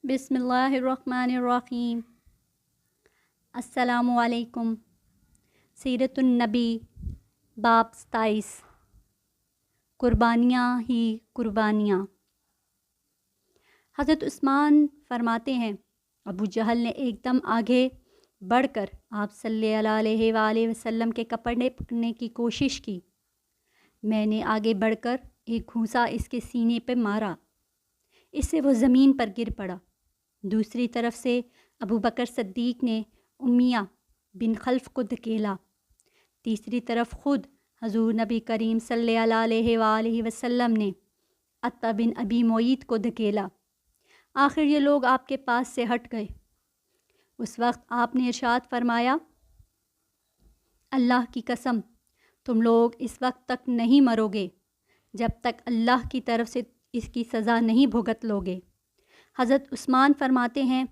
بسم اللہ الرحمن الرحیم۔ السلام علیکم۔ سیرت النبی باب 27 قربانیاں ہی قربانیاں۔ حضرت عثمان فرماتے ہیں ابو جہل نے ایک دم آگے بڑھ کر آپ صلی اللہ علیہ وآلہ وسلم کے کپڑے پکڑنے کی کوشش کی۔ میں نے آگے بڑھ کر ایک گھونسا اس کے سینے پہ مارا، اس سے وہ زمین پر گر پڑا۔ دوسری طرف سے ابو بکر صدیق نے امیہ بن خلف کو دھکیلا۔ تیسری طرف خود حضور نبی کریم صلی اللہ علیہ وآلہ وسلم نے عطا بن ابی معیط کو دھکیلا۔ آخر یہ لوگ آپ کے پاس سے ہٹ گئے۔ اس وقت آپ نے ارشاد فرمایا، اللہ کی قسم تم لوگ اس وقت تک نہیں مرو گے جب تک اللہ کی طرف سے اس کی سزا نہیں بھگت لوگے۔ حضرت عثمان فرماتے ہیں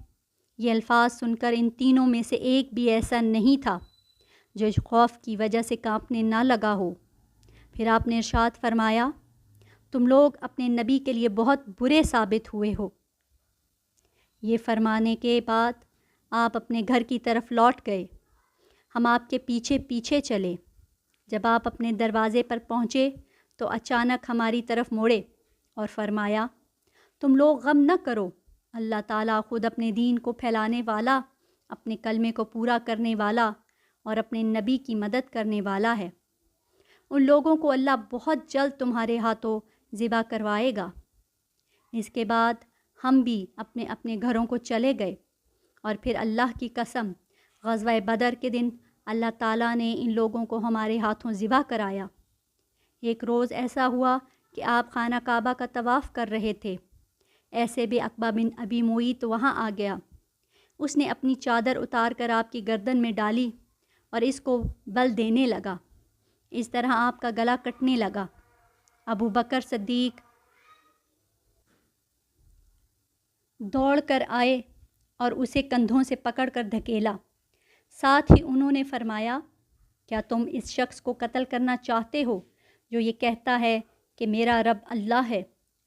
یہ الفاظ سن کر ان تینوں میں سے ایک بھی ایسا نہیں تھا جو خوف کی وجہ سے کانپنے نہ لگا ہو۔ پھر آپ نے ارشاد فرمایا، تم لوگ اپنے نبی کے لیے بہت برے ثابت ہوئے ہو۔ یہ فرمانے کے بعد آپ اپنے گھر کی طرف لوٹ گئے۔ ہم آپ کے پیچھے پیچھے چلے۔ جب آپ اپنے دروازے پر پہنچے تو اچانک ہماری طرف موڑے اور فرمایا، تم لوگ غم نہ کرو، اللہ تعالیٰ خود اپنے دین کو پھیلانے والا، اپنے کلمے کو پورا کرنے والا اور اپنے نبی کی مدد کرنے والا ہے۔ ان لوگوں کو اللہ بہت جلد تمہارے ہاتھوں ذبح کروائے گا۔ اس کے بعد ہم بھی اپنے اپنے گھروں کو چلے گئے، اور پھر اللہ کی قسم غزوہ بدر کے دن اللہ تعالیٰ نے ان لوگوں کو ہمارے ہاتھوں ذبح کرایا۔ ایک روز ایسا ہوا کہ آپ خانہ کعبہ کا طواف کر رہے تھے، ایسے بھی عقبہ بن ابی معیط وہاں آ گیا۔ اس نے اپنی چادر اتار کر آپ کی گردن میں ڈالی اور اس کو بل دینے لگا۔ اس طرح آپ کا گلا کٹنے لگا۔ ابو بکر صدیق دوڑ کر آئے اور اسے کندھوں سے پکڑ کر دھکیلا۔ ساتھ ہی انہوں نے فرمایا، کیا تم اس شخص کو قتل کرنا چاہتے ہو جو یہ کہتا ہے کہ میرا رب اللہ ہے،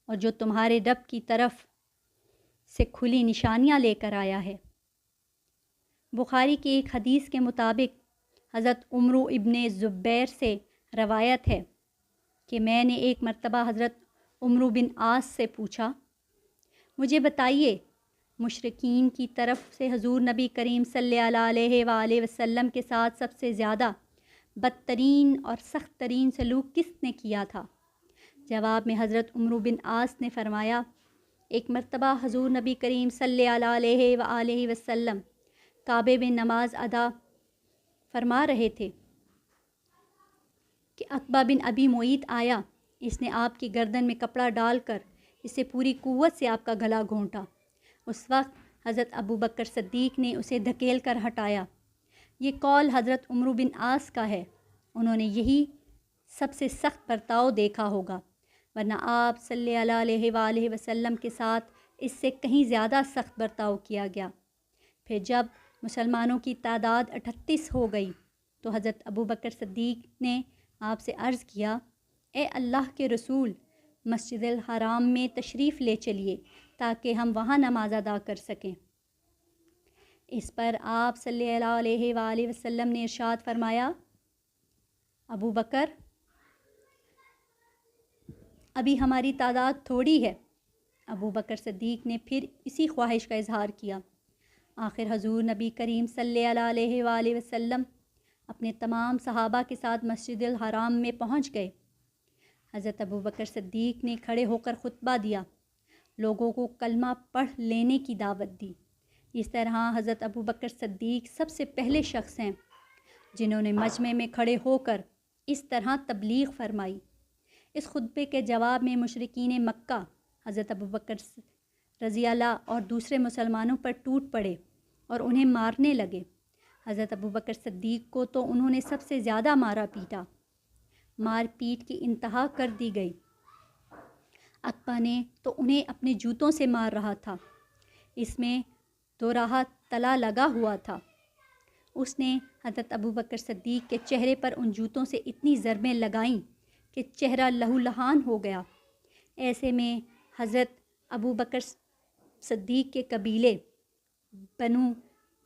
اور جو تمہارے رب کی طرف سے کھلی نشانیاں لے کر آیا ہے؟ بخاری کی ایک حدیث کے مطابق حضرت عمرو ابن زبیر سے روایت ہے کہ میں نے ایک مرتبہ حضرت عمرو بن عاص سے پوچھا، مجھے بتائیے مشرکین کی طرف سے حضور نبی کریم صلی اللہ علیہ وآلہ وسلم کے ساتھ سب سے زیادہ بدترین اور سخت ترین سلوک کس نے کیا تھا؟ جواب میں حضرت عمرو بن عاص نے فرمایا، ایک مرتبہ حضور نبی کریم صلی اللہ علیہ وآلہ وسلم کعبے میں نماز ادا فرما رہے تھے کہ عقبہ بن ابی معیط آیا۔ اس نے آپ کی گردن میں کپڑا ڈال کر اسے پوری قوت سے آپ کا گلا گھونٹا۔ اس وقت حضرت ابو بکر صدیق نے اسے دھکیل کر ہٹایا۔ یہ قول حضرت عمرو بن عاص کا ہے۔ انہوں نے یہی سب سے سخت برتاؤ دیکھا ہوگا، ورنہ آپ صلی اللہ علیہ وآلہ وسلم کے ساتھ اس سے کہیں زیادہ سخت برتاؤ کیا گیا۔ پھر جب مسلمانوں کی تعداد 38 ہو گئی تو حضرت ابو بکر صدیق نے آپ سے عرض کیا، اے اللہ کے رسول، مسجد الحرام میں تشریف لے چلیے تاکہ ہم وہاں نماز ادا کر سکیں۔ اس پر آپ صلی اللہ علیہ وآلہ وسلم نے ارشاد فرمایا، ابو بکر، ابھی ہماری تعداد تھوڑی ہے۔ ابو بکر صدیق نے پھر اسی خواہش کا اظہار کیا۔ آخر حضور نبی کریم صلی اللہ علیہ وآلہ وسلم اپنے تمام صحابہ کے ساتھ مسجد الحرام میں پہنچ گئے۔ حضرت ابو بکر صدیق نے کھڑے ہو کر خطبہ دیا، لوگوں کو کلمہ پڑھ لینے کی دعوت دی۔ اس طرح حضرت ابو بکر صدیق سب سے پہلے شخص ہیں جنہوں نے مجمع میں کھڑے ہو کر اس طرح تبلیغ فرمائی۔ اس خطبے کے جواب میں مشرکین مکہ حضرت ابو بکر رضی اللہ اور دوسرے مسلمانوں پر ٹوٹ پڑے اور انہیں مارنے لگے۔ حضرت ابو بکر صدیق کو تو انہوں نے سب سے زیادہ مارا پیٹا۔ مار پیٹ کی انتہا کر دی گئی۔ عقبہ نے تو انہیں اپنے جوتوں سے مار رہا تھا، اس میں دوراہا تلا لگا ہوا تھا۔ اس نے حضرت ابو بکر صدیق کے چہرے پر ان جوتوں سے اتنی ضربیں لگائیں کہ چہرہ لہو لہان ہو گیا۔ ایسے میں حضرت ابو بکر صدیق کے قبیلے بنو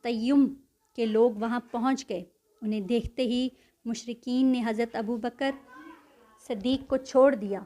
تیم کے لوگ وہاں پہنچ گئے۔ انہیں دیکھتے ہی مشرکین نے حضرت ابو بکر صدیق کو چھوڑ دیا